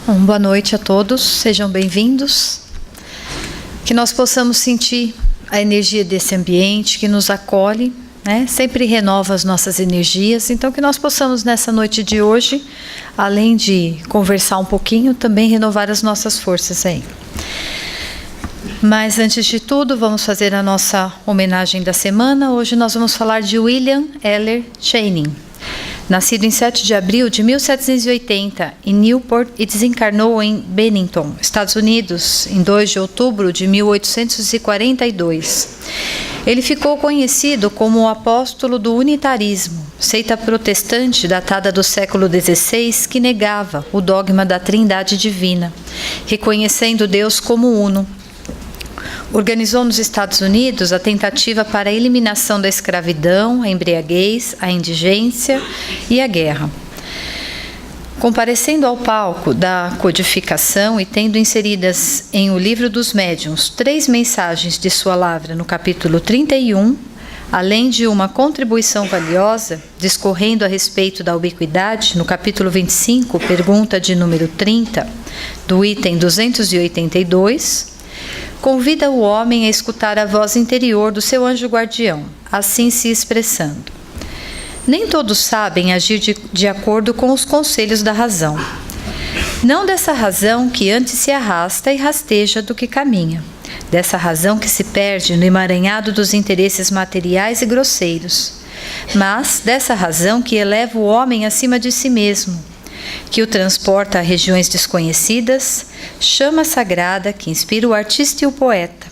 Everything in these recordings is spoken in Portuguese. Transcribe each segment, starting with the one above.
Boa noite a todos, sejam bem-vindos. Que nós possamos sentir a energia desse ambiente que nos acolhe, né? Sempre renova as nossas energias. Então, que nós possamos nessa noite de hoje, além de conversar um pouquinho, também renovar as nossas forças aí. Mas antes de tudo, vamos fazer a nossa homenagem da semana. Hoje nós vamos falar de William Eller Channing. Nascido em 7 de abril de 1780 em Newport e desencarnou em Bennington, Estados Unidos, em 2 de outubro de 1842. Ele ficou conhecido como o apóstolo do unitarismo, seita protestante datada do século XVI que negava o dogma da Trindade Divina, reconhecendo Deus como uno. Organizou nos Estados Unidos a tentativa para a eliminação da escravidão, a embriaguez, a indigência e a guerra. Comparecendo ao palco da codificação e tendo inseridas em O Livro dos Médiuns 3 mensagens de sua lavra no capítulo 31, além de uma contribuição valiosa, discorrendo a respeito da ubiquidade, no capítulo 25, pergunta de número 30, do item 282, convida o homem a escutar a voz interior do seu anjo guardião, assim se expressando. Nem todos sabem agir de acordo com os conselhos da razão. Não dessa razão que antes se arrasta e rasteja do que caminha. Dessa razão que se perde no emaranhado dos interesses materiais e grosseiros. Mas dessa razão que eleva o homem acima de si mesmo, que o transporta a regiões desconhecidas, chama sagrada que inspira o artista e o poeta,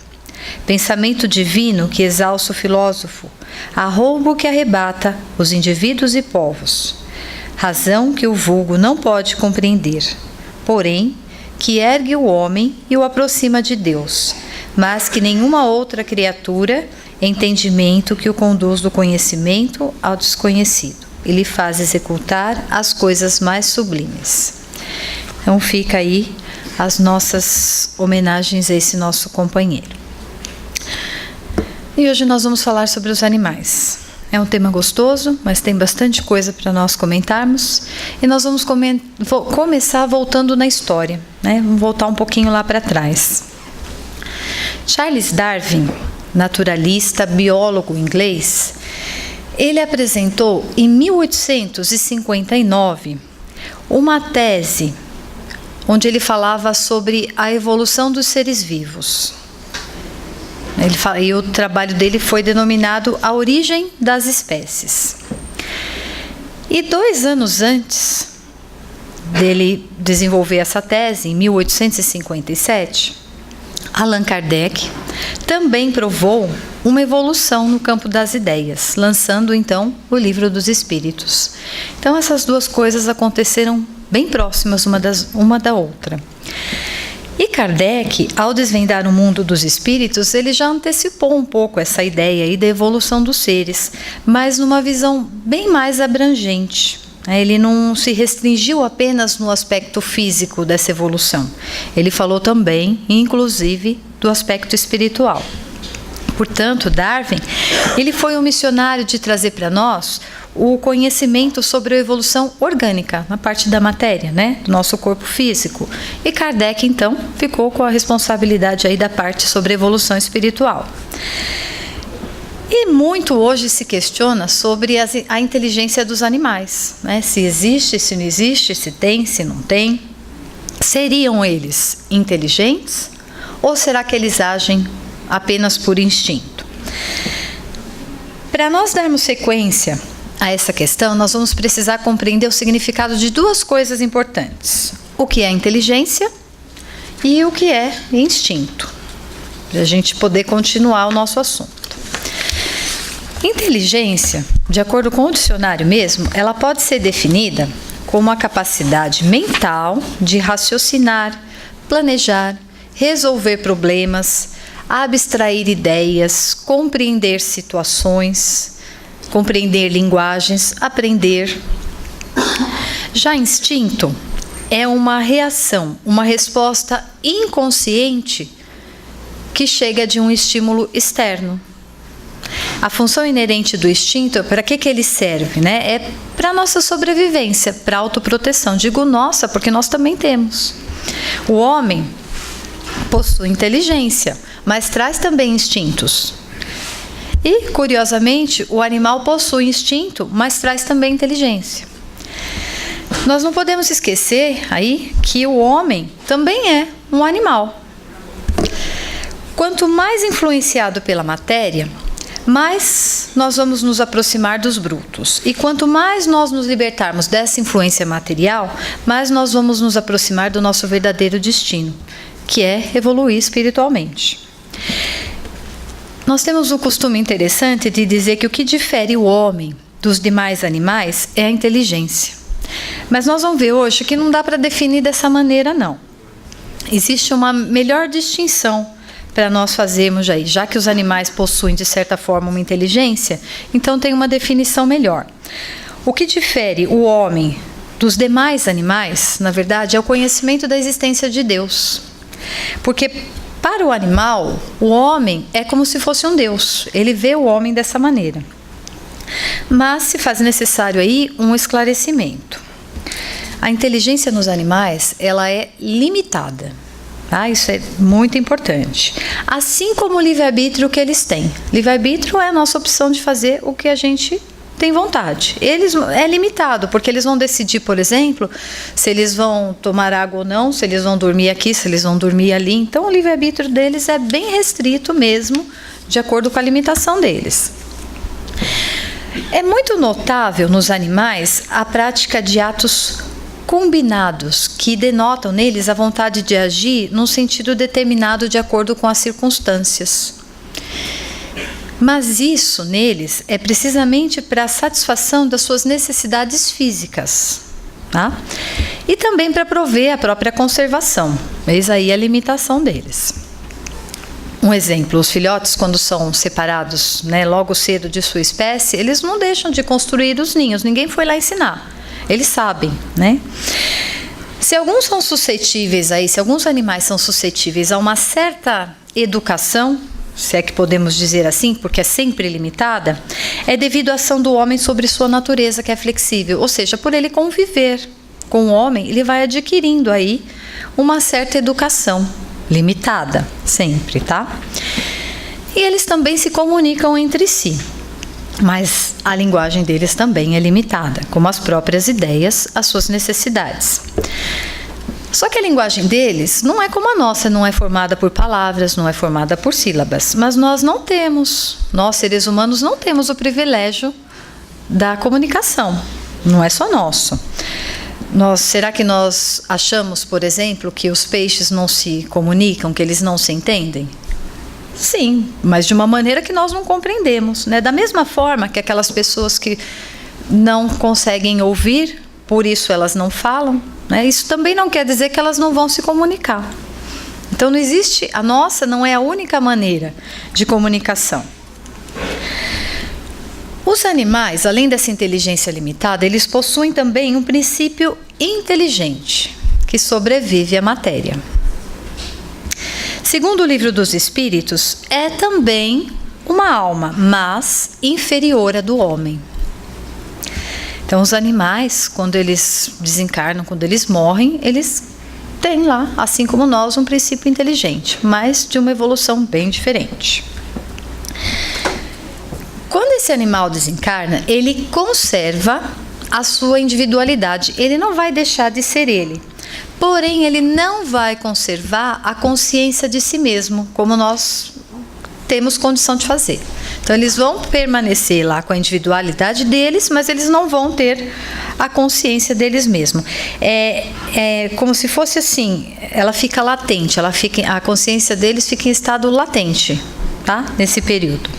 pensamento divino que exalça o filósofo, arroubo que arrebata os indivíduos e povos, razão que o vulgo não pode compreender, porém, que ergue o homem e o aproxima de Deus, mas que nenhuma outra criatura, entendimento que o conduz do conhecimento ao desconhecido. Ele faz executar as coisas mais sublimes. Então fica aí as nossas homenagens a esse nosso companheiro. E hoje nós vamos falar sobre os animais. É um tema gostoso, mas tem bastante coisa para nós comentarmos. E nós vamos começar voltando na história, né? Vamos voltar um pouquinho lá para trás. Charles Darwin, naturalista, biólogo inglês, ele apresentou em 1859 uma tese onde ele falava sobre a evolução dos seres vivos. E o trabalho dele foi denominado A Origem das Espécies. E 2 anos antes dele desenvolver essa tese, em 1857, Allan Kardec também provou uma evolução no campo das ideias, lançando então o Livro dos Espíritos. Então essas duas coisas aconteceram bem próximas uma da outra. E Kardec, ao desvendar o mundo dos espíritos, ele já antecipou um pouco essa ideia aí da evolução dos seres, mas numa visão bem mais abrangente. Ele não se restringiu apenas no aspecto físico dessa evolução. Ele falou também, inclusive, do aspecto espiritual. Portanto, Darwin, ele foi um missionário de trazer para nós o conhecimento sobre a evolução orgânica, na parte da matéria, né, do nosso corpo físico. E Kardec, então, ficou com a responsabilidade aí da parte sobre a evolução espiritual. E muito hoje se questiona sobre a inteligência dos animais, né? Se existe, se não existe, se tem, se não tem. Seriam eles inteligentes ou será que eles agem apenas por instinto? Para nós darmos sequência a essa questão, nós vamos precisar compreender o significado de 2 coisas importantes: o que é inteligência e o que é instinto, para a gente poder continuar o nosso assunto. Inteligência, de acordo com o dicionário mesmo, ela pode ser definida como a capacidade mental de raciocinar, planejar, resolver problemas, abstrair ideias, compreender situações, compreender linguagens, aprender. Já instinto é uma reação, uma resposta inconsciente que chega de um estímulo externo. A função inerente do instinto, para que ele serve, né? É para nossa sobrevivência, para autoproteção. Digo nossa, porque nós também temos. O homem possui inteligência, mas traz também instintos. E, curiosamente, o animal possui instinto, mas traz também inteligência. Nós não podemos esquecer aí que o homem também é um animal. Quanto mais influenciado pela matéria, mais nós vamos nos aproximar dos brutos. E quanto mais nós nos libertarmos dessa influência material, mais nós vamos nos aproximar do nosso verdadeiro destino, que é evoluir espiritualmente. Nós temos um costume interessante de dizer que o que difere o homem dos demais animais é a inteligência. Mas nós vamos ver hoje que não dá para definir dessa maneira, não. Existe uma melhor distinção para nós fazermos aí, já que os animais possuem, de certa forma, uma inteligência, então tem uma definição melhor. O que difere o homem dos demais animais, na verdade, é o conhecimento da existência de Deus. Porque para o animal, o homem é como se fosse um Deus. Ele vê o homem dessa maneira. Mas se faz necessário aí um esclarecimento. A inteligência nos animais, ela é limitada. Tá? Isso é muito importante. Assim como o livre-arbítrio que eles têm. Livre-arbítrio é a nossa opção de fazer o que a gente tem vontade. Eles é limitado, porque eles vão decidir, por exemplo, se eles vão tomar água ou não, se eles vão dormir aqui, se eles vão dormir ali. Então, o livre-arbítrio deles é bem restrito mesmo, de acordo com a limitação deles. É muito notável nos animais a prática de atos combinados, que denotam neles a vontade de agir num sentido determinado de acordo com as circunstâncias. Mas isso neles é precisamente para a satisfação das suas necessidades físicas, tá? E também para prover a própria conservação. Eis aí a limitação deles. Um exemplo, os filhotes, quando são separados, né, logo cedo de sua espécie, eles não deixam de construir os ninhos, ninguém foi lá ensinar. Eles sabem, né? Se alguns animais são suscetíveis a uma certa educação, se é que podemos dizer assim, porque é sempre limitada, é devido à ação do homem sobre sua natureza, que é flexível. Ou seja, por ele conviver com o homem, ele vai adquirindo aí uma certa educação, limitada, sempre, tá? E eles também se comunicam entre si. Mas a linguagem deles também é limitada, como as próprias ideias, as suas necessidades. Só que a linguagem deles não é como a nossa, não é formada por palavras, não é formada por sílabas. Mas nós seres humanos, não temos o privilégio da comunicação. Não é só nosso. Será que nós achamos, por exemplo, que os peixes não se comunicam, que eles não se entendem? Sim, mas de uma maneira que nós não compreendemos, né? Da mesma forma que aquelas pessoas que não conseguem ouvir, por isso elas não falam, né? Isso também não quer dizer que elas não vão se comunicar. Então a nossa não é a única maneira de comunicação. Os animais, além dessa inteligência limitada, eles possuem também um princípio inteligente, que sobrevive à matéria. Segundo o Livro dos Espíritos, é também uma alma, mas inferior à do homem. Então, os animais, quando eles desencarnam, quando eles morrem, eles têm lá, assim como nós, um princípio inteligente, mas de uma evolução bem diferente. Quando esse animal desencarna, ele conserva a sua individualidade, ele não vai deixar de ser ele. Porém, ele não vai conservar a consciência de si mesmo, como nós temos condição de fazer. Então, eles vão permanecer lá com a individualidade deles, mas eles não vão ter a consciência deles mesmos. É como se fosse assim, ela fica latente, a consciência deles fica em estado latente, tá? Nesse período.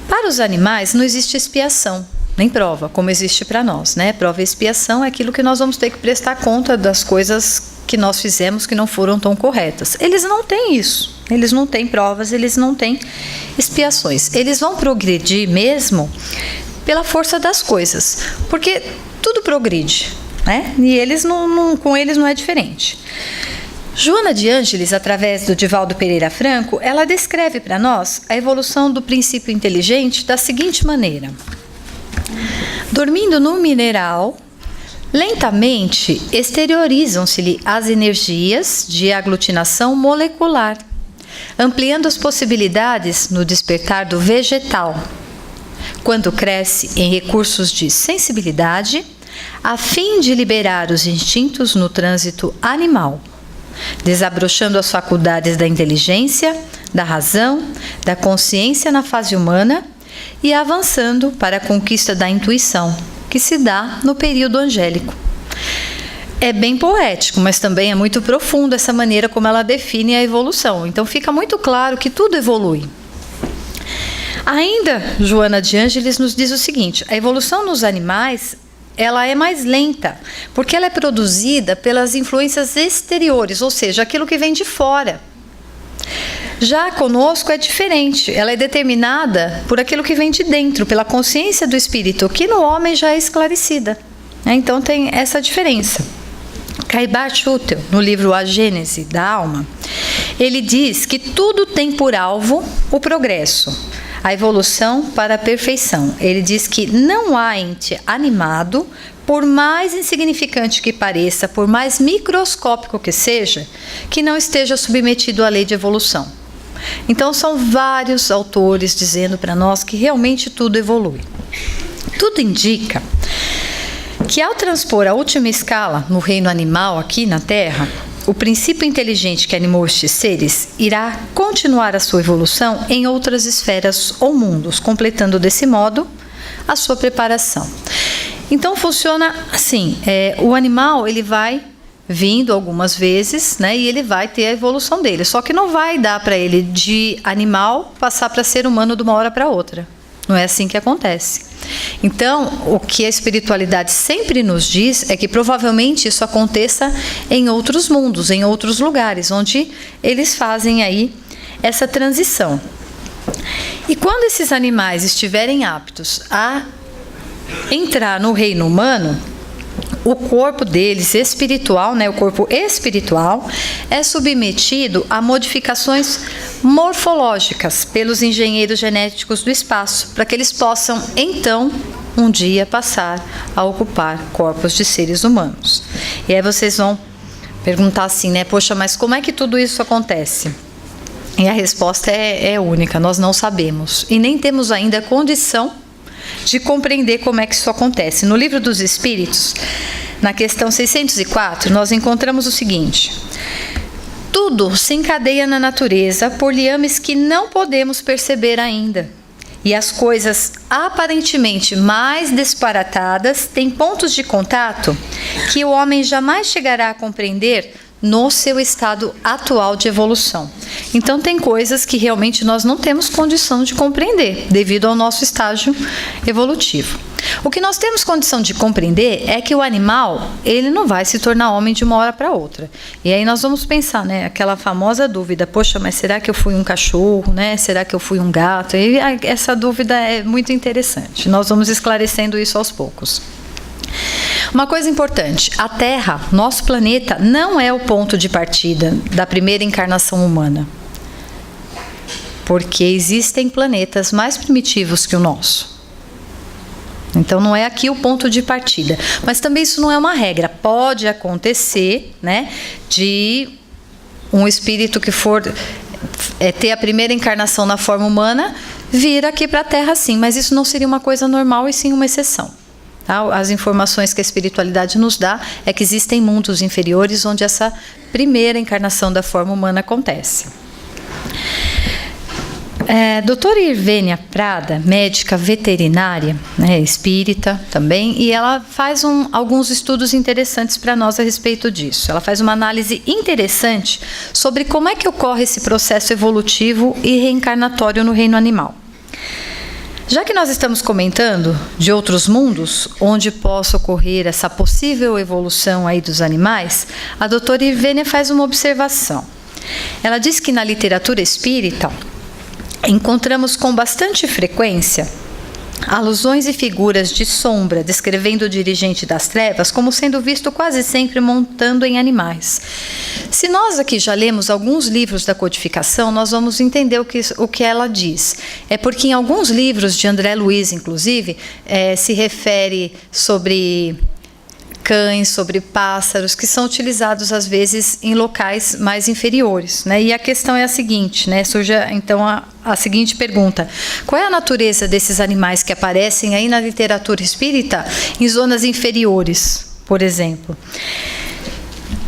Para os animais, não existe expiação. Nem prova, como existe para nós, né? Prova e expiação é aquilo que nós vamos ter que prestar conta das coisas que nós fizemos que não foram tão corretas. Eles não têm isso, eles não têm provas, eles não têm expiações. Eles vão progredir mesmo pela força das coisas, porque tudo progride, né? E eles com eles não é diferente. Joana de Ângeles, através do Divaldo Pereira Franco, ela descreve para nós a evolução do princípio inteligente da seguinte maneira: dormindo no mineral, lentamente exteriorizam-se-lhe as energias de aglutinação molecular, ampliando as possibilidades no despertar do vegetal, quando cresce em recursos de sensibilidade, a fim de liberar os instintos no trânsito animal, desabrochando as faculdades da inteligência, da razão, da consciência na fase humana e avançando para a conquista da intuição, que se dá no período angélico. É bem poético, mas também é muito profundo essa maneira como ela define a evolução. Então fica muito claro que tudo evolui. Ainda, Joana de Ângeles nos diz o seguinte: a evolução nos animais, ela é mais lenta, porque ela é produzida pelas influências exteriores, ou seja, aquilo que vem de fora. Já conosco é diferente, ela é determinada por aquilo que vem de dentro, pela consciência do espírito, que no homem já é esclarecida. Então tem essa diferença. Caibar Schutel, no livro A Gênese da Alma, ele diz que tudo tem por alvo o progresso, a evolução para a perfeição. Ele diz que não há ente animado, por mais insignificante que pareça, por mais microscópico que seja, que não esteja submetido à lei de evolução. Então são vários autores dizendo para nós que realmente tudo evolui. Tudo indica que ao transpor a última escala no reino animal aqui na Terra, o princípio inteligente que animou estes seres irá continuar a sua evolução em outras esferas ou mundos, completando desse modo a sua preparação. Então funciona assim: o animal ele vai vindo algumas vezes, né, e ele vai ter a evolução dele. Só que não vai dar para ele de animal passar para ser humano de uma hora para outra. Não é assim que acontece. Então, o que a espiritualidade sempre nos diz é que provavelmente isso aconteça em outros mundos, em outros lugares, onde eles fazem aí essa transição. E quando esses animais estiverem aptos a entrar no reino humano, o corpo deles espiritual, né, o corpo espiritual, é submetido a modificações morfológicas pelos engenheiros genéticos do espaço, para que eles possam, então, um dia passar a ocupar corpos de seres humanos. E aí vocês vão perguntar assim, né, poxa, mas como é que tudo isso acontece? E a resposta é única: nós não sabemos e nem temos ainda condição de compreender como é que isso acontece. No Livro dos Espíritos, na questão 604, nós encontramos o seguinte: tudo se encadeia na natureza por liames que não podemos perceber ainda. E as coisas aparentemente mais disparatadas têm pontos de contato que o homem jamais chegará a compreender no seu estado atual de evolução. Então tem coisas que realmente nós não temos condição de compreender devido ao nosso estágio evolutivo. O que nós temos condição de compreender é que o animal, ele não vai se tornar homem de uma hora para outra. E aí nós vamos pensar, né, aquela famosa dúvida: poxa, mas será que eu fui um cachorro, né? Será que eu fui um gato? E essa dúvida é muito interessante. Nós vamos esclarecendo isso aos poucos. Uma coisa importante: a Terra, nosso planeta, não é o ponto de partida da primeira encarnação humana, porque existem planetas mais primitivos que o nosso. Então não é aqui o ponto de partida, mas também isso não é uma regra. Pode acontecer, né, de um espírito que for ter a primeira encarnação na forma humana vir aqui para a Terra, sim, mas isso não seria uma coisa normal e sim uma exceção. As informações que a espiritualidade nos dá é que existem mundos inferiores onde essa primeira encarnação da forma humana acontece. Doutora Irvênia Prada, médica veterinária, né, espírita também, e ela faz alguns estudos interessantes para nós a respeito disso. Ela faz uma análise interessante sobre como é que ocorre esse processo evolutivo e reencarnatório no reino animal. Já que nós estamos comentando de outros mundos onde possa ocorrer essa possível evolução aí dos animais, a doutora Irvênia faz uma observação. Ela diz que na literatura espírita encontramos com bastante frequência alusões e figuras de sombra descrevendo o dirigente das trevas como sendo visto quase sempre montando em animais, Se nós aqui já lemos alguns livros da codificação, nós vamos entender o que ela diz. É porque em alguns livros de André Luiz, inclusive, se refere sobre cães, sobre pássaros, que são utilizados às vezes em locais mais inferiores, né? E a questão é a seguinte, né? Surge então a seguinte pergunta: qual é a natureza desses animais que aparecem aí na literatura espírita em zonas inferiores, por exemplo?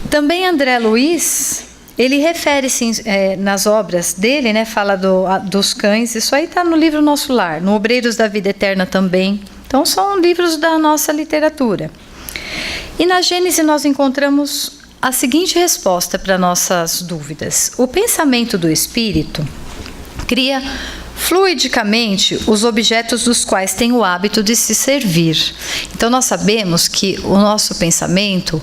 Também André Luiz, ele refere-se nas obras dele, né? Fala dos cães, isso aí está no livro Nosso Lar, no Obreiros da Vida Eterna também. Então são livros da nossa literatura. E na Gênese nós encontramos a seguinte resposta para nossas dúvidas: o pensamento do espírito cria fluidicamente os objetos dos quais tem o hábito de se servir. Então nós sabemos que o nosso pensamento,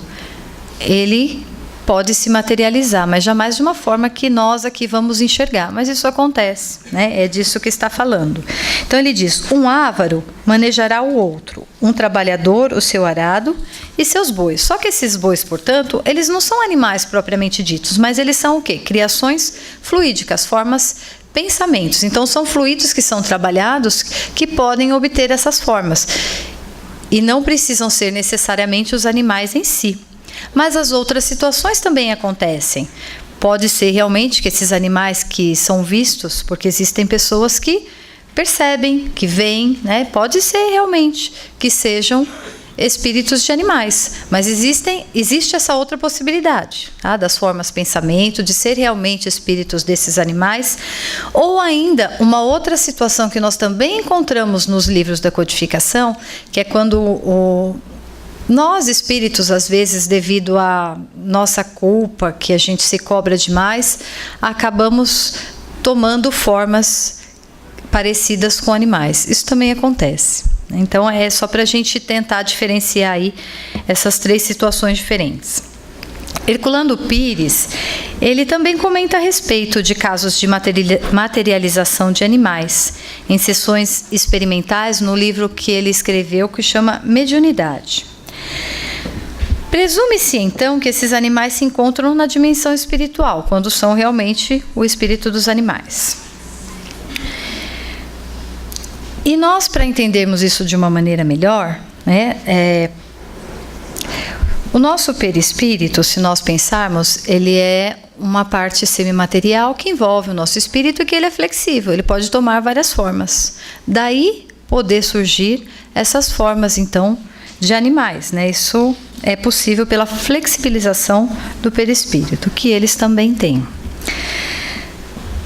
ele pode se materializar, mas jamais de uma forma que nós aqui vamos enxergar. Mas isso acontece, né? É disso que está falando. Então ele diz: um avaro manejará o outro, um trabalhador o seu arado e seus bois. Só que esses bois, portanto, eles não são animais propriamente ditos, mas eles são o quê? Criações fluídicas, formas, pensamentos. Então são fluidos que são trabalhados que podem obter essas formas. E não precisam ser necessariamente os animais em si. Mas as outras situações também acontecem. Pode ser realmente que esses animais que são vistos, porque existem pessoas que percebem, que veem, né? Pode ser realmente que sejam espíritos de animais, mas existe essa outra possibilidade, tá? Das formas pensamento, de ser realmente espíritos desses animais, ou ainda uma outra situação que nós também encontramos nos livros da codificação, que é quando nós, espíritos, às vezes, devido à nossa culpa, que a gente se cobra demais, acabamos tomando formas parecidas com animais. Isso também acontece. Então, é só para a gente tentar diferenciar aí essas três situações diferentes. Herculano Pires, ele também comenta a respeito de casos de materialização de animais, em sessões experimentais, no livro que ele escreveu, que chama Mediunidade. Presume-se, então, que esses animais se encontram na dimensão espiritual, quando são realmente o espírito dos animais. E nós, para entendermos isso de uma maneira melhor, né, o nosso perispírito, se nós pensarmos, ele é uma parte semimaterial que envolve o nosso espírito e que ele é flexível, ele pode tomar várias formas. Daí poder surgir essas formas, então, de animais, né? Isso é possível pela flexibilização do perispírito, que eles também têm.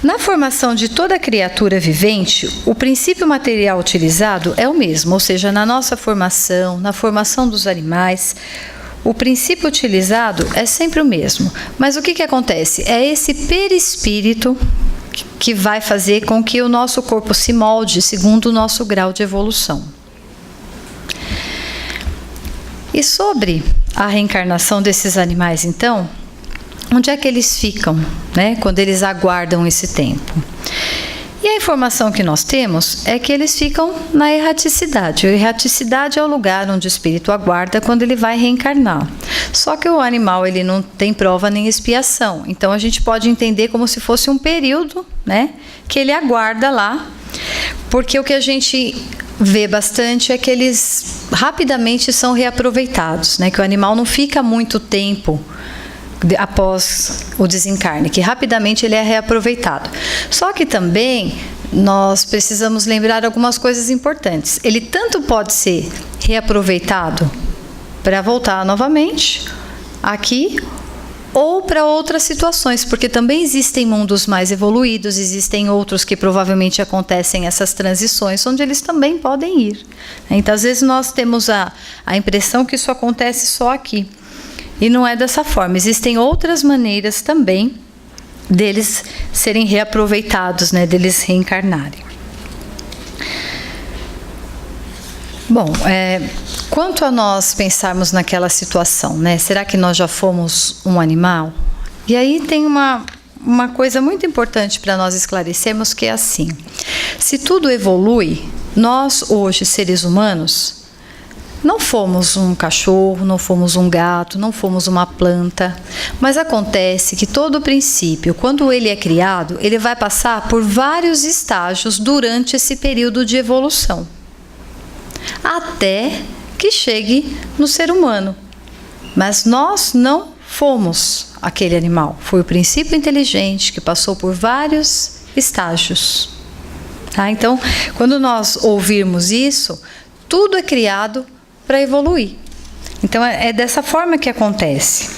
Na formação de toda criatura vivente, o princípio material utilizado é o mesmo, ou seja, na nossa formação, na formação dos animais, o princípio utilizado é sempre o mesmo. Mas o que acontece? É esse perispírito que vai fazer com que o nosso corpo se molde segundo o nosso grau de evolução. E sobre a reencarnação desses animais, então, onde é que eles ficam, né, quando eles aguardam esse tempo? E a informação que nós temos é que eles ficam na erraticidade. A erraticidade é o lugar onde o espírito aguarda quando ele vai reencarnar. Só que o animal, ele não tem prova nem expiação. Então a gente pode entender como se fosse um período, né, que ele aguarda lá, porque o que a gente vê bastante é que eles rapidamente são reaproveitados, né, que o animal não fica muito tempo após o desencarne, que rapidamente ele é reaproveitado. Só que também nós precisamos lembrar algumas coisas importantes. Ele tanto pode ser reaproveitado para voltar novamente aqui, ou para outras situações, porque também existem mundos mais evoluídos, existem outros que provavelmente acontecem essas transições, onde eles também podem ir. Então, às vezes, nós temos a impressão que isso acontece só aqui. E não é dessa forma. Existem outras maneiras também deles serem reaproveitados, né, deles reencarnarem. Bom, quanto a nós pensarmos naquela situação, né, será que nós já fomos um animal? E aí tem uma coisa muito importante para nós esclarecermos, que é assim: se tudo evolui, nós hoje, seres humanos, não fomos um cachorro, não fomos um gato, não fomos uma planta, mas acontece que todo princípio, quando ele é criado, ele vai passar por vários estágios durante esse período de evolução, até que chegue no ser humano. Mas nós não fomos aquele animal, foi o princípio inteligente que passou por vários estágios. Tá? Então, quando nós ouvirmos isso, tudo é criado para evoluir. Então, é dessa forma que acontece.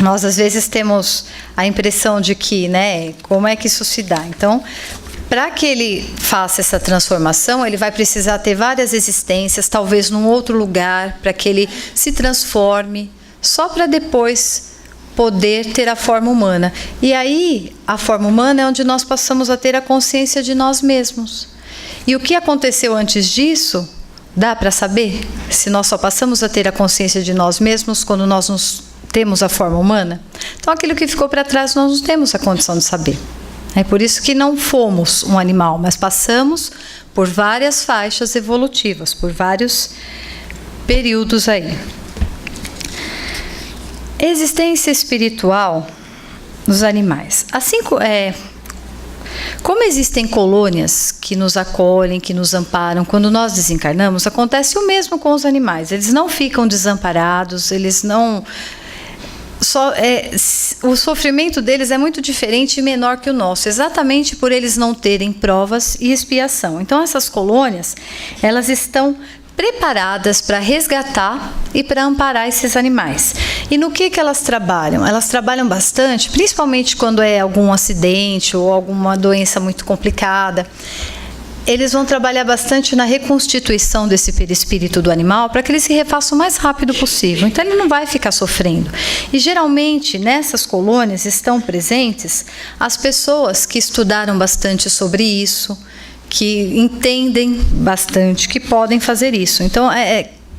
Nós, às vezes, temos a impressão de que, né, como é que isso se dá? Então, para que ele faça essa transformação, ele vai precisar ter várias existências, talvez num outro lugar, para que ele se transforme, só para depois poder ter a forma humana. E aí, a forma humana é onde nós passamos a ter a consciência de nós mesmos. E o que aconteceu antes disso, dá para saber? Se nós só passamos a ter a consciência de nós mesmos quando nós temos a forma humana? Então, aquilo que ficou para trás, nós não temos a condição de saber. É por isso que não fomos um animal, mas passamos por várias faixas evolutivas, por vários períodos aí. Existência espiritual dos animais. Assim como existem colônias que nos acolhem, que nos amparam, quando nós desencarnamos, acontece o mesmo com os animais. Eles não ficam desamparados, eles não... o sofrimento deles é muito diferente e menor que o nosso, exatamente por eles não terem provas e expiação. Então, essas colônias, elas estão preparadas para resgatar e para amparar esses animais. E no que elas trabalham? Elas trabalham bastante, principalmente quando é algum acidente ou alguma doença muito complicada. Eles vão trabalhar bastante na reconstituição desse perispírito do animal para que ele se refaça o mais rápido possível. Então, ele não vai ficar sofrendo. E, geralmente, nessas colônias estão presentes as pessoas que estudaram bastante sobre isso, que entendem bastante, que podem fazer isso. Então,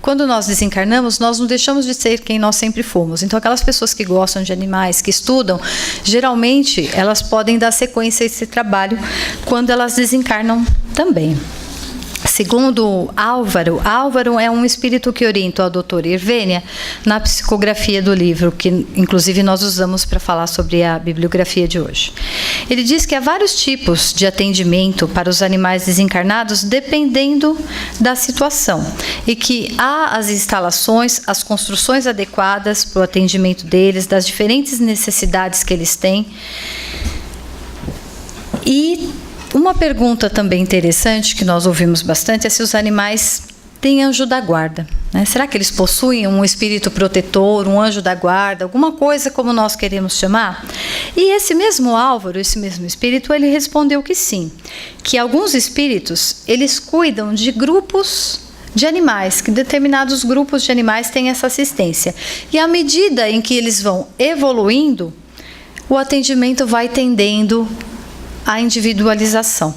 quando nós desencarnamos, nós não deixamos de ser quem nós sempre fomos. Então, aquelas pessoas que gostam de animais, que estudam, geralmente, elas podem dar sequência a esse trabalho quando elas desencarnam também. Segundo Álvaro é um espírito que orientou a doutora Irvênia na psicografia do livro, que inclusive nós usamos para falar sobre a bibliografia de hoje. Ele diz que há vários tipos de atendimento para os animais desencarnados, dependendo da situação, e que há as instalações, as construções adequadas para o atendimento deles, das diferentes necessidades que eles têm. E uma pergunta também interessante que nós ouvimos bastante é se os animais têm anjo da guarda, né? Será que eles possuem um espírito protetor, um anjo da guarda, alguma coisa como nós queremos chamar? E esse mesmo Álvaro, esse mesmo espírito, ele respondeu que sim, que alguns espíritos, eles cuidam de grupos de animais, que determinados grupos de animais têm essa assistência. E à medida em que eles vão evoluindo, o atendimento vai tendendo a individualização,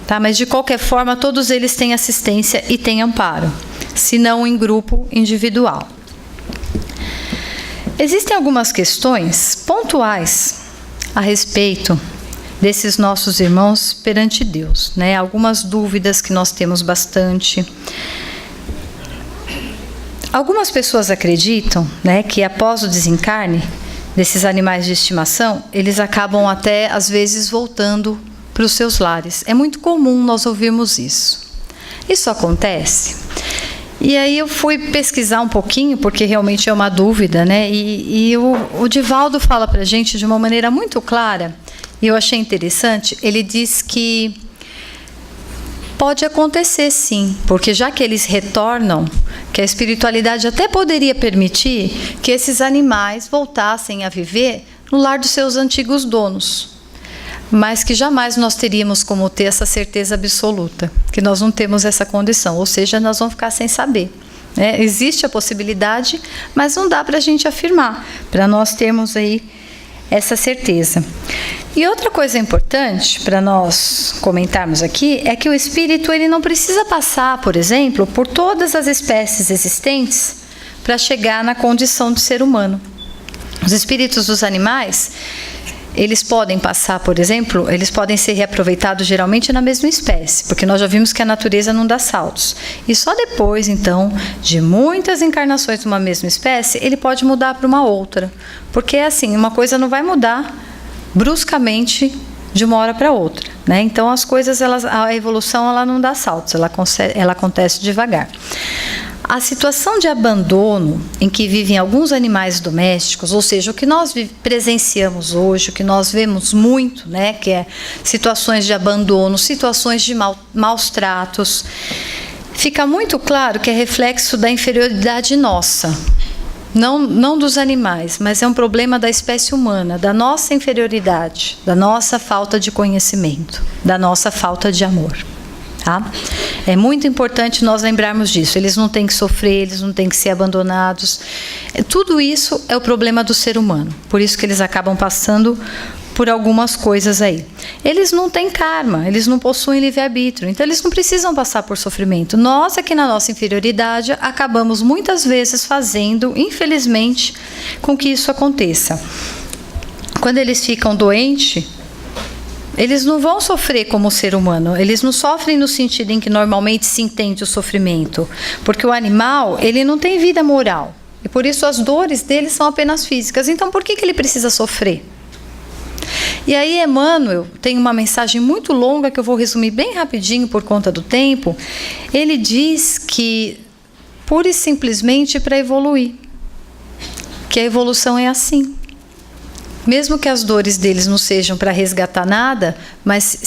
tá? Mas de qualquer forma todos eles têm assistência e têm amparo, se não em grupo individual. Existem algumas questões pontuais a respeito desses nossos irmãos perante Deus, né? Algumas dúvidas que nós temos bastante. Algumas pessoas acreditam, né, que após o desencarne desses animais de estimação, eles acabam até, às vezes, voltando para os seus lares. É muito comum nós ouvirmos isso. Isso acontece? E aí eu fui pesquisar um pouquinho, porque realmente é uma dúvida, né? E o Divaldo fala para a gente de uma maneira muito clara, e eu achei interessante. Ele diz que pode acontecer, sim, porque já que eles retornam, que a espiritualidade até poderia permitir que esses animais voltassem a viver no lar dos seus antigos donos, mas que jamais nós teríamos como ter essa certeza absoluta, que nós não temos essa condição, ou seja, nós vamos ficar sem saber, né? Existe a possibilidade, mas não dá para a gente afirmar, para nós termos aí essa certeza. E outra coisa importante para nós comentarmos aqui é que o espírito ele não precisa passar, por exemplo, por todas as espécies existentes para chegar na condição de ser humano. Os espíritos dos animais, eles podem passar, por exemplo, eles podem ser reaproveitados geralmente na mesma espécie, porque nós já vimos que a natureza não dá saltos. E só depois, então, de muitas encarnações de uma mesma espécie, ele pode mudar para uma outra. Porque, assim, uma coisa não vai mudar bruscamente de uma hora para outra, né? Então, as coisas, a evolução, ela não dá saltos, ela acontece devagar. A situação de abandono em que vivem alguns animais domésticos, ou seja, o que nós presenciamos hoje, o que nós vemos muito, né, que é situações de abandono, situações de maus tratos, fica muito claro que é reflexo da inferioridade nossa, não dos animais, mas é um problema da espécie humana, da nossa inferioridade, da nossa falta de conhecimento, da nossa falta de amor. Tá? É muito importante nós lembrarmos disso. Eles não têm que sofrer, eles não têm que ser abandonados. Tudo isso é o problema do ser humano. Por isso que eles acabam passando por algumas coisas aí. Eles não têm karma, eles não possuem livre-arbítrio, então eles não precisam passar por sofrimento. Nós, aqui na nossa inferioridade, acabamos muitas vezes fazendo, infelizmente, com que isso aconteça. Quando eles ficam doentes, eles não vão sofrer como ser humano, eles não sofrem no sentido em que normalmente se entende o sofrimento, porque o animal, ele não tem vida moral, e por isso as dores dele são apenas físicas. Então, por que ele precisa sofrer? E aí, Emmanuel tem uma mensagem muito longa que eu vou resumir bem rapidinho por conta do tempo. Ele diz que, pura e simplesmente para evoluir, que a evolução é assim. Mesmo que as dores deles não sejam para resgatar nada, mas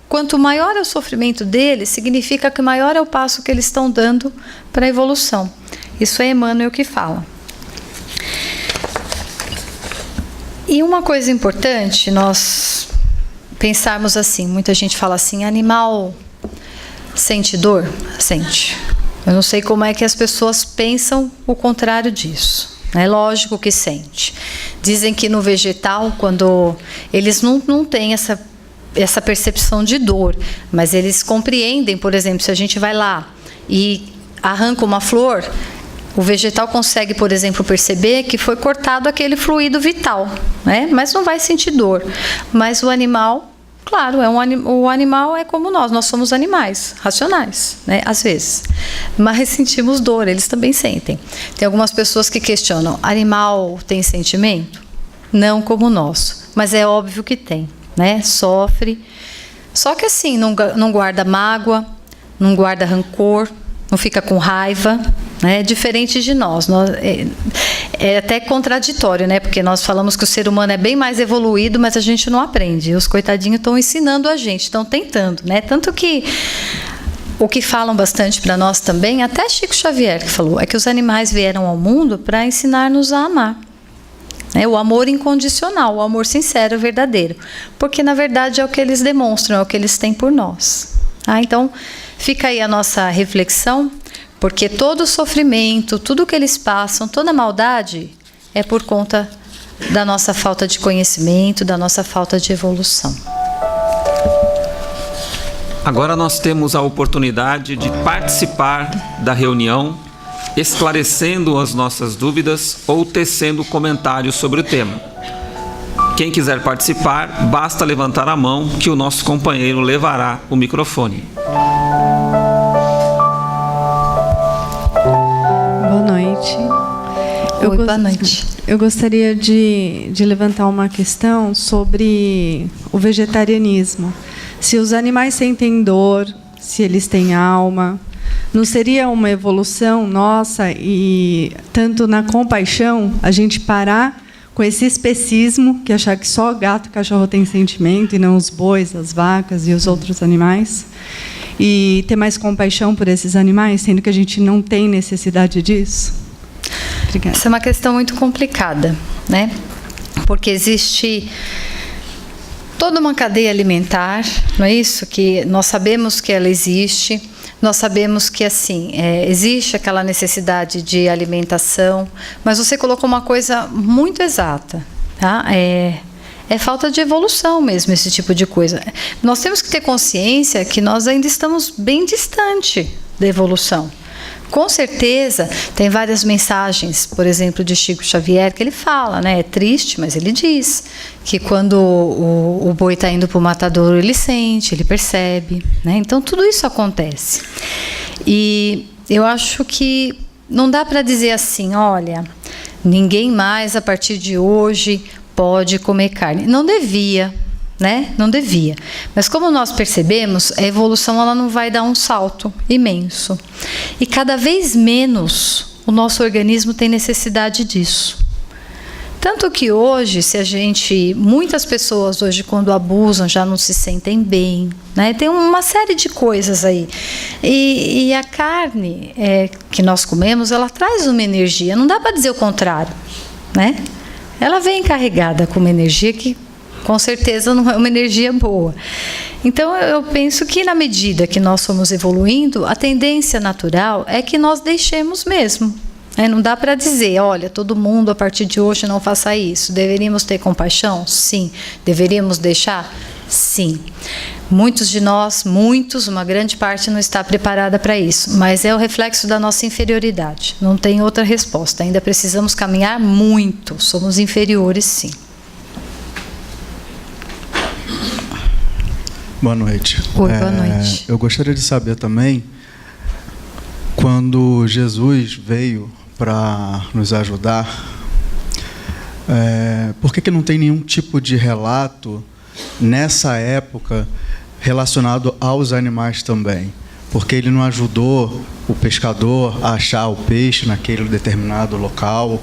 quanto maior é o sofrimento deles, significa que maior é o passo que eles estão dando para a evolução. Isso é Emmanuel que fala. E uma coisa importante, nós pensarmos assim, muita gente fala assim, animal sente dor? Sente. Eu não sei como é que as pessoas pensam o contrário disso. É lógico que sente. Dizem que no vegetal, quando eles não têm essa percepção de dor, mas eles compreendem, por exemplo, se a gente vai lá e arranca uma flor, o vegetal consegue, por exemplo, perceber que foi cortado aquele fluido vital, né? Mas não vai sentir dor. Mas o animal, claro, o animal é como nós somos animais racionais, né? Às vezes. Mas sentimos dor, eles também sentem. Tem algumas pessoas que questionam, animal tem sentimento? Não como o nosso, mas é óbvio que tem, né? Sofre. Só que assim, não guarda mágoa, não guarda rancor, não fica com raiva, né? Diferente de nós. É até contraditório, né? Porque nós falamos que o ser humano é bem mais evoluído, mas a gente não aprende. Os coitadinhos estão ensinando a gente, estão tentando, né? Tanto que o que falam bastante para nós também, até Chico Xavier que falou, é que os animais vieram ao mundo para ensinar-nos a amar. O amor incondicional, o amor sincero, verdadeiro. Porque, na verdade, é o que eles demonstram, é o que eles têm por nós. Então, fica aí a nossa reflexão, porque todo o sofrimento, tudo que eles passam, toda a maldade, é por conta da nossa falta de conhecimento, da nossa falta de evolução. Agora nós temos a oportunidade de participar da reunião, esclarecendo as nossas dúvidas ou tecendo comentários sobre o tema. Quem quiser participar, basta levantar a mão que o nosso companheiro levará o microfone. Boa noite. Boa noite. Eu gostaria de levantar uma questão sobre o vegetarianismo. Se os animais sentem dor, se eles têm alma, não seria uma evolução nossa e, tanto na compaixão, a gente parar com esse especismo, que achar que só gato e cachorro tem sentimento, e não os bois, as vacas e os outros animais, e ter mais compaixão por esses animais, sendo que a gente não tem necessidade disso? Obrigada. Essa é uma questão muito complicada, né? Porque existe toda uma cadeia alimentar, não é isso? Que nós sabemos que ela existe, nós sabemos que assim, existe aquela necessidade de alimentação, mas você colocou uma coisa muito exata, tá? É falta de evolução mesmo, esse tipo de coisa. Nós temos que ter consciência que nós ainda estamos bem distante da evolução. Com certeza, tem várias mensagens, por exemplo, de Chico Xavier, que ele fala, né? É triste, mas ele diz que quando o boi está indo para o matadouro, ele sente, ele percebe, né? Então, tudo isso acontece. E eu acho que não dá para dizer assim, olha, ninguém mais, a partir de hoje, pode comer carne. Não devia, né? Não devia. Mas como nós percebemos, a evolução ela não vai dar um salto imenso. E cada vez menos o nosso organismo tem necessidade disso. Tanto que hoje, muitas pessoas hoje quando abusam já não se sentem bem, né? Tem uma série de coisas aí. E a carne que nós comemos, ela traz uma energia, não dá para dizer o contrário, né? Ela vem carregada com uma energia que com certeza não é uma energia boa. Então, eu penso que na medida que nós fomos evoluindo, a tendência natural é que nós deixemos mesmo. Não dá para dizer, olha, todo mundo a partir de hoje não faça isso. Deveríamos ter compaixão? Sim. Deveríamos deixar? Sim. Muitos de nós, uma grande parte não está preparada para isso, mas é o reflexo da nossa inferioridade. Não tem outra resposta. Ainda precisamos caminhar muito. Somos inferiores, sim. Boa noite. Oi, boa noite. Eu gostaria de saber também, quando Jesus veio para nos ajudar, por que não tem nenhum tipo de relato nessa época relacionado aos animais também? Porque ele não ajudou o pescador a achar o peixe naquele determinado local,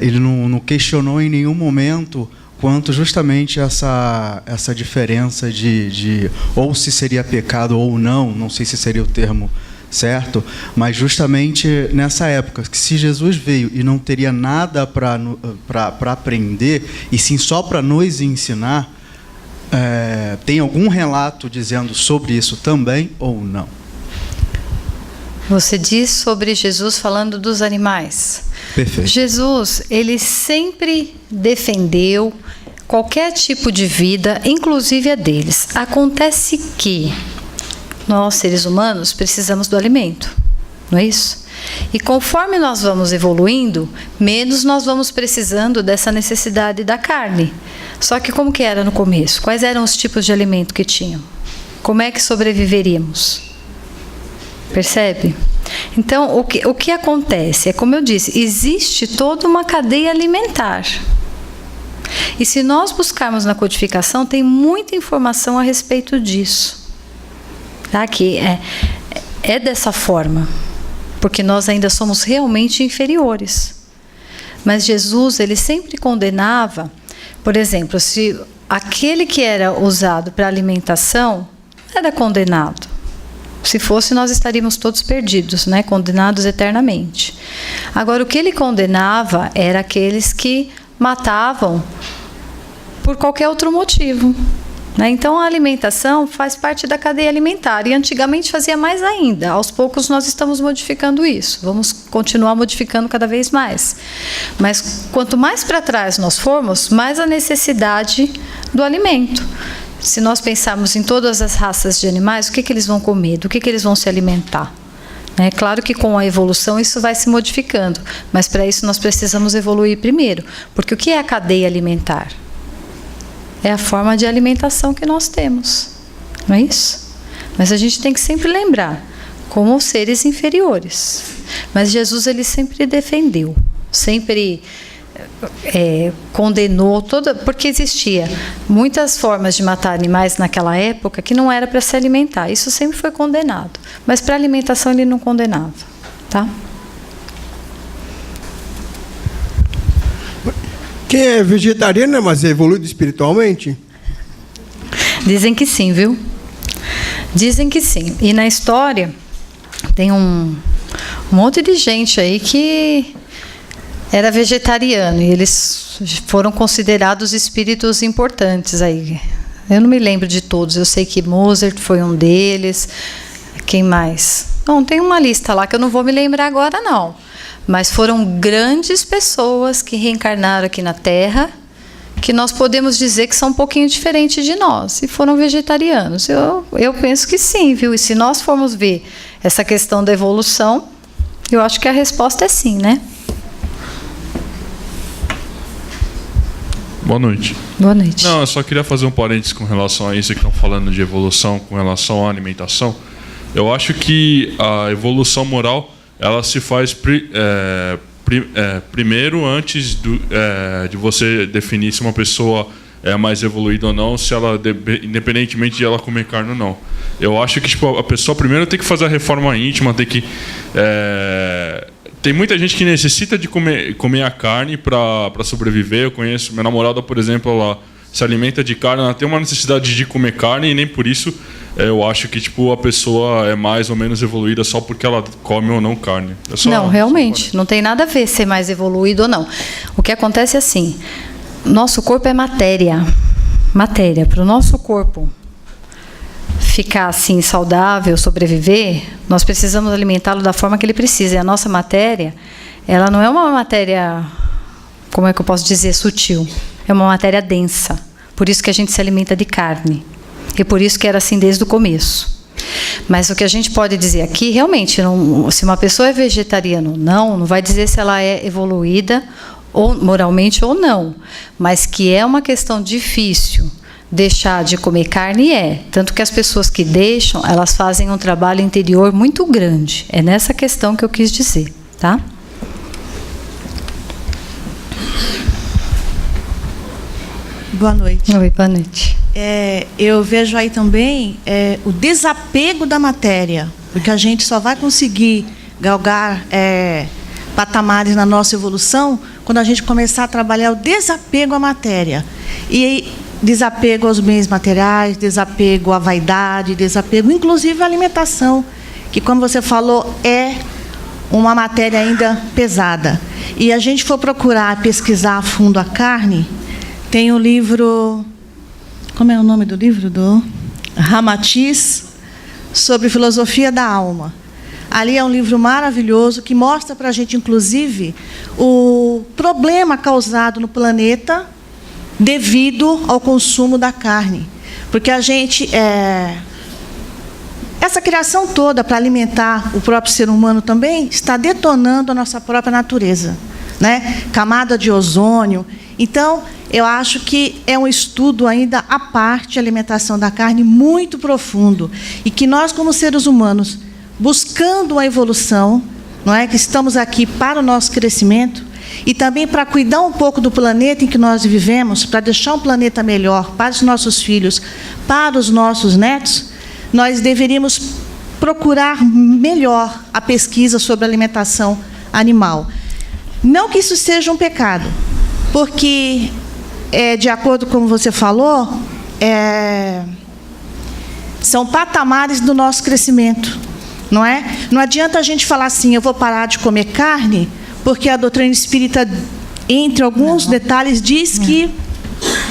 ele não questionou em nenhum momento quanto justamente essa diferença de ou se seria pecado ou não sei se seria o termo certo, mas justamente nessa época, que se Jesus veio e não teria nada para aprender, e sim só para nos ensinar, tem algum relato dizendo sobre isso também ou não? Você diz sobre Jesus falando dos animais. Perfeito. Jesus, ele sempre defendeu qualquer tipo de vida, inclusive a deles. Acontece que nós, seres humanos, precisamos do alimento, não é isso? E conforme nós vamos evoluindo, menos nós vamos precisando dessa necessidade da carne. Só que como que era no começo? Quais eram os tipos de alimento que tinham? Como é que sobreviveríamos? Percebe? Então, o que acontece? É como eu disse, existe toda uma cadeia alimentar. E se nós buscarmos na codificação, tem muita informação a respeito disso. Tá? Que é dessa forma. Porque nós ainda somos realmente inferiores. Mas Jesus, ele sempre condenava, por exemplo, se aquele que era usado para alimentação era condenado. Se fosse, nós estaríamos todos perdidos, né? Condenados eternamente. Agora, o que ele condenava era aqueles que matavam por qualquer outro motivo. Né? Então, a alimentação faz parte da cadeia alimentar. E antigamente fazia mais ainda. Aos poucos, nós estamos modificando isso. Vamos continuar modificando cada vez mais. Mas, quanto mais para trás nós formos, mais a necessidade do alimento. Se nós pensarmos em todas as raças de animais, o que eles vão comer? Do que eles vão se alimentar? É claro que com a evolução isso vai se modificando, mas para isso nós precisamos evoluir primeiro. Porque o que é a cadeia alimentar? É a forma de alimentação que nós temos, não é isso? Mas a gente tem que sempre lembrar, como seres inferiores. Mas Jesus, ele sempre defendeu, sempre condenou, porque existia muitas formas de matar animais naquela época que não era para se alimentar. Isso sempre foi condenado. Mas para alimentação ele não condenava. Tá? Quem é vegetariano, mas é evoluído espiritualmente? Dizem que sim, viu? Dizem que sim. E na história tem um monte de gente aí que era vegetariano, e eles foram considerados espíritos importantes aí. Eu não me lembro de todos, eu sei que Mozart foi um deles. Quem mais? Não, tem uma lista lá que eu não vou me lembrar agora, não. Mas foram grandes pessoas que reencarnaram aqui na Terra, que nós podemos dizer que são um pouquinho diferentes de nós, e foram vegetarianos. Eu penso que sim, viu? E se nós formos ver essa questão da evolução, Eu acho que a resposta é sim, né? Boa noite. Boa noite. Não, eu só queria fazer um parênteses com relação a isso que estão falando de evolução, com relação à alimentação. Eu acho que a evolução moral, ela se faz primeiro antes de você definir se uma pessoa é mais evoluída ou não, se ela, independentemente de ela comer carne ou não. Eu acho que tipo, a pessoa primeiro tem que fazer a reforma íntima, tem que... Tem muita gente que necessita de comer a carne para sobreviver. Eu conheço, minha namorada, por exemplo, ela se alimenta de carne, ela tem uma necessidade de comer carne e nem por isso eu acho que tipo, a pessoa é mais ou menos evoluída só porque ela come ou não carne. Não, realmente, não tem nada a ver ser mais evoluído ou não. O que acontece é assim, nosso corpo é matéria. Matéria. Para o nosso corpo ficar assim saudável, sobreviver, nós precisamos alimentá-lo da forma que ele precisa. E a nossa matéria, ela não é uma matéria, como é que eu posso dizer, sutil. É uma matéria densa. Por isso que a gente se alimenta de carne. E por isso que era assim desde o começo. Mas o que a gente pode dizer aqui, realmente, se uma pessoa é vegetariana ou não vai dizer se ela é evoluída ou moralmente ou não. Mas que é uma questão difícil deixar de comer carne tanto que as pessoas que deixam, elas fazem um trabalho interior muito grande. É nessa questão que eu quis dizer, tá? Boa noite. Oi, boa noite. Eu vejo aí também o desapego da matéria, porque a gente só vai conseguir galgar patamares na nossa evolução quando a gente começar a trabalhar o desapego à matéria. E desapego aos bens materiais, desapego à vaidade, desapego, inclusive à alimentação, que, como você falou, é uma matéria ainda pesada. E a gente for procurar pesquisar a fundo a carne, tem o livro, como é o nome do livro? Do Ramatiz, sobre filosofia da alma. Ali é um livro maravilhoso que mostra para a gente, inclusive, o problema causado no planeta devido ao consumo da carne. Porque a gente... essa criação toda para alimentar o próprio ser humano também está detonando a nossa própria natureza, né? Camada de ozônio. Então, eu acho que é um estudo ainda à parte, a alimentação da carne, muito profundo. E que nós, como seres humanos, buscando a evolução, não é? Que estamos aqui para o nosso crescimento, e também para cuidar um pouco do planeta em que nós vivemos, para deixar um planeta melhor para os nossos filhos, para os nossos netos, nós deveríamos procurar melhor a pesquisa sobre a alimentação animal. Não que isso seja um pecado, porque, de acordo com você falou, são patamares do nosso crescimento, não é? Não adianta a gente falar assim, eu vou parar de comer carne, porque a doutrina espírita, entre alguns detalhes, diz que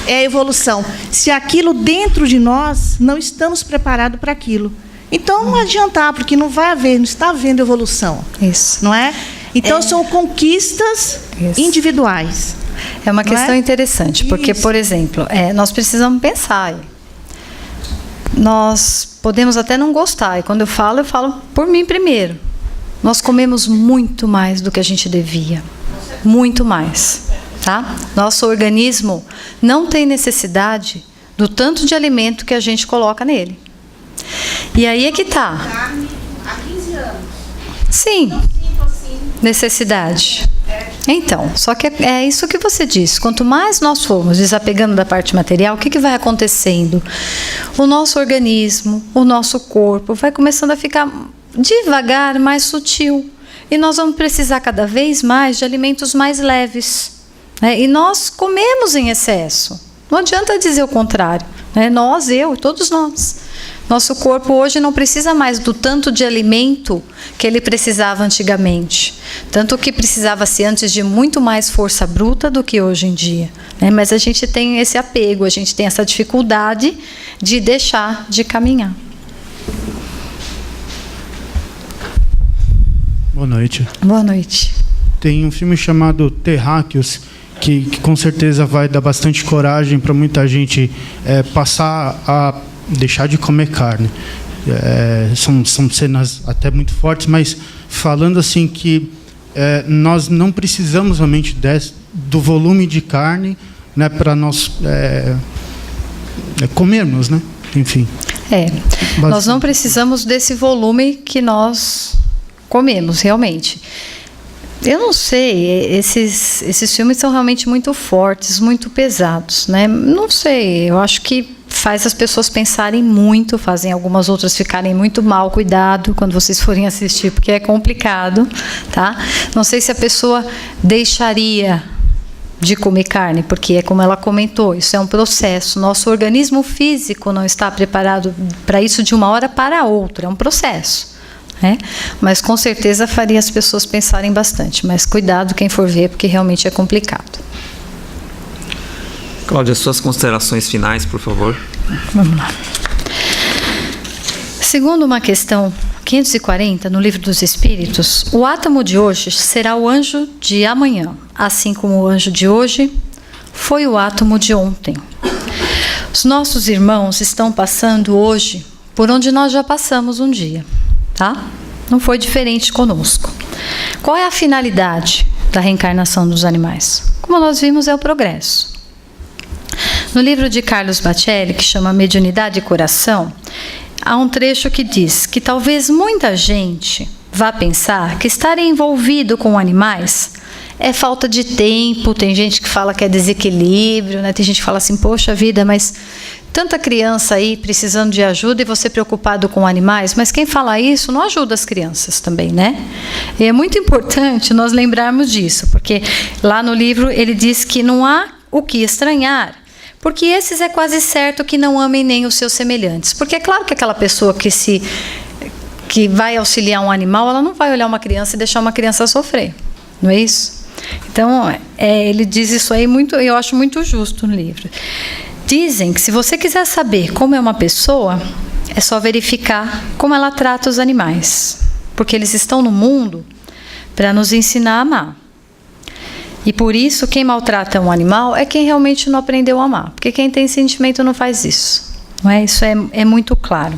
é evolução. Se aquilo dentro de nós, não estamos preparados para aquilo. Então, não adiantar, porque não vai haver, não está havendo evolução. Isso. Não é? Então, são conquistas individuais. É uma questão interessante, porque, por exemplo, nós precisamos pensar. Nós podemos até não gostar, e quando eu falo por mim primeiro. Nós comemos muito mais do que a gente devia. Muito mais. Tá? Nosso organismo não tem necessidade do tanto de alimento que a gente coloca nele. E aí é que está. Há 15 anos. Sim. Necessidade. Então, só que é isso que você disse. Quanto mais nós formos desapegando da parte material, o que vai acontecendo? O nosso organismo, o nosso corpo vai começando a ficar devagar, mais sutil. E nós vamos precisar cada vez mais de alimentos mais leves. E nós comemos em excesso. Não adianta dizer o contrário. Nós, eu e todos nós. Nosso corpo hoje não precisa mais do tanto de alimento que ele precisava antigamente. Tanto que precisava-se antes de muito mais força bruta do que hoje em dia. Mas a gente tem esse apego, a gente tem essa dificuldade de deixar de caminhar. Boa noite. Boa noite. Tem um filme chamado Terráqueos, que com certeza vai dar bastante coragem para muita gente passar a deixar de comer carne. São cenas até muito fortes, mas falando assim que nós não precisamos realmente do volume de carne, né, para nós comermos, né? Enfim. Nós não precisamos desse volume que nós comemos, realmente. Eu não sei, esses filmes são realmente muito fortes, muito pesados, né? Não sei, eu acho que faz as pessoas pensarem muito, fazem algumas outras ficarem muito mal. Cuidado quando vocês forem assistir, porque é complicado, tá? Não sei se a pessoa deixaria de comer carne, porque é como ela comentou, isso é um processo. Nosso organismo físico não está preparado para isso de uma hora para outra, é um processo. Mas com certeza faria as pessoas pensarem bastante. Mas cuidado quem for ver, porque realmente é complicado. Cláudia, suas considerações finais, por favor. Vamos lá. Segundo uma questão 540, no Livro dos Espíritos, o átomo de hoje será o anjo de amanhã, assim como o anjo de hoje foi o átomo de ontem. Os nossos irmãos estão passando hoje por onde nós já passamos um dia. Tá? Não foi diferente conosco. Qual é a finalidade da reencarnação dos animais? Como nós vimos, é o progresso. No livro de Carlos Bacelli, que chama Mediunidade e Coração, há um trecho que diz que talvez muita gente vá pensar que estar envolvido com animais é falta de tempo. Tem gente que fala que é desequilíbrio, né? Tem gente que fala assim, poxa vida, mas tanta criança aí precisando de ajuda e você preocupado com animais. Mas quem fala isso não ajuda as crianças também, né? E é muito importante nós lembrarmos disso, porque lá no livro ele diz que não há o que estranhar, porque esses é quase certo que não amem nem os seus semelhantes. Porque é claro que aquela pessoa que vai auxiliar um animal, ela não vai olhar uma criança e deixar uma criança sofrer, não é isso? Então, ele diz isso aí muito, eu acho muito justo no livro. Dizem que se você quiser saber como é uma pessoa, é só verificar como ela trata os animais. Porque eles estão no mundo para nos ensinar a amar. E por isso, quem maltrata um animal é quem realmente não aprendeu a amar. Porque quem tem sentimento não faz isso. Não é? Isso é muito claro.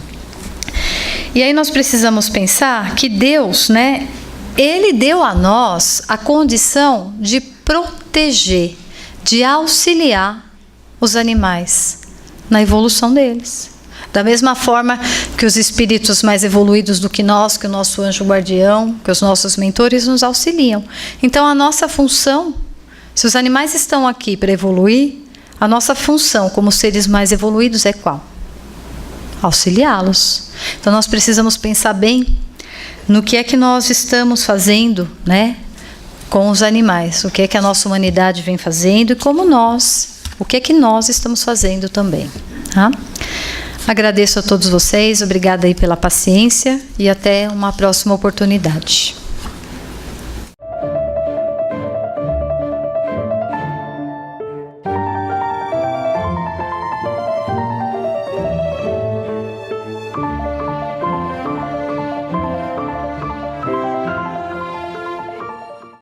E aí nós precisamos pensar que Deus, né, Ele deu a nós a condição de proteger, de auxiliar os animais na evolução deles. Da mesma forma que os espíritos mais evoluídos do que nós, que o nosso anjo guardião, que os nossos mentores nos auxiliam. Então, a nossa função, se os animais estão aqui para evoluir, a nossa função como seres mais evoluídos é qual? Auxiliá-los. Então, nós precisamos pensar bem no que é que nós estamos fazendo, né, com os animais. O que é que a nossa humanidade vem fazendo e como o que é que nós estamos fazendo também. Tá? Agradeço a todos vocês, obrigada aí pela paciência e até uma próxima oportunidade.